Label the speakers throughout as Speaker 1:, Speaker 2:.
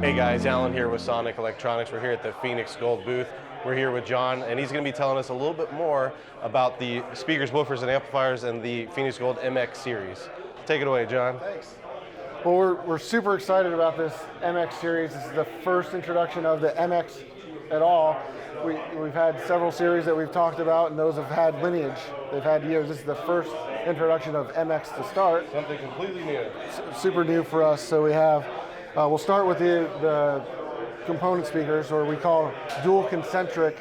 Speaker 1: Hey guys, Allyn here with Sonic Electronix. We're here at the Phoenix Gold booth. We're here with John, and he's going to be telling us a little bit more about the speakers, woofers, and amplifiers and the Phoenix Gold MX series. Take it away, John.
Speaker 2: Thanks. Well, we're super excited about this MX series. This is the first introduction of the MX at all. We've had several series that we've talked about, and those have had lineage. They've had years. This is the first introduction of MX to start.
Speaker 1: Something completely new.
Speaker 2: Super new for us. So we have, we'll start with the component speakers, or we call dual concentric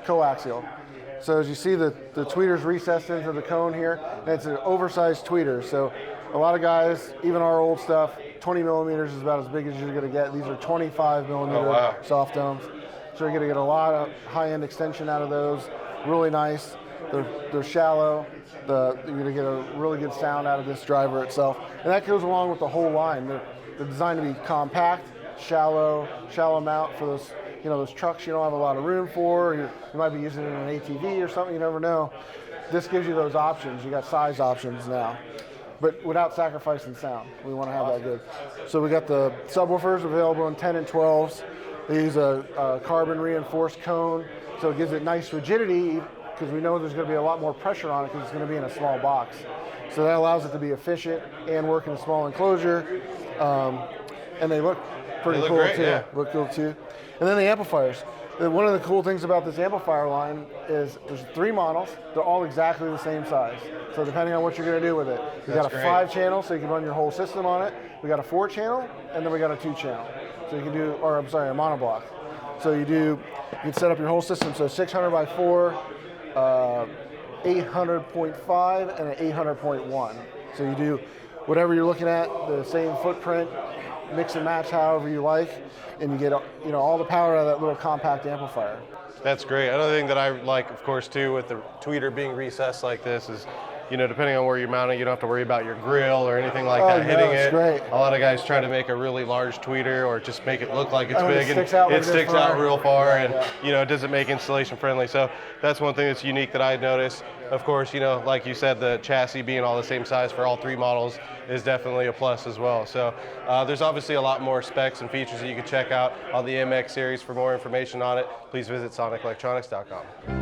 Speaker 2: coaxial. So as you see, the tweeter's recessed into the cone here, and it's an oversized tweeter. So a lot of guys, even our old stuff, 20 millimeters is about as big as you're going to get. These are 25 millimeter soft domes. So you're going to get a lot of high-end extension out of those. Really nice. They're shallow. You're going to get a really good sound out of this driver itself. And that goes along with the whole line. They're designed to be compact, shallow mount for those, those trucks you don't have a lot of room for. You might be using it in an ATV or something, you never know. This gives you those options. You got size options now, but without sacrificing sound. We want to have that good. So we got the subwoofers available in 10 and 12s. They use a carbon reinforced cone, so it gives it nice rigidity because we know there's going to be a lot more pressure on it because it's going to be in a small box. So that allows it to be efficient and work in a small enclosure. And they look pretty cool too.
Speaker 1: Yeah.
Speaker 2: Look cool too. And then the amplifiers. One of the cool things about this amplifier line is there's 3 models. They're all exactly the same size. So depending on what you're going to do with it, we got a 5-channel, so you can run your whole system on it. We got a 4-channel, and then we got a 2-channel. So you can do, or I'm sorry, a monoblock. So you can set up your whole system. So 600 by 4, 800.5, and an 800.1. So you do whatever you're looking at, the same footprint, mix and match however you like, and you get all the power out of that little compact amplifier.
Speaker 1: That's great. Another thing that I like, of course, too, with the tweeter being recessed like this is, depending on where you're mounting, you don't have to worry about your grill or anything like that hitting it.
Speaker 2: Great.
Speaker 1: A lot of guys try to make a really large tweeter or just make it look like it's big,
Speaker 2: and it
Speaker 1: sticks out real far, and it doesn't make installation friendly. So that's one thing that's unique that I noticed. Of course, like you said, the chassis being all the same size for all 3 models is definitely a plus as well. So there's obviously a lot more specs and features that you can check out on the MX series. For more information on it, please visit sonicelectronix.com.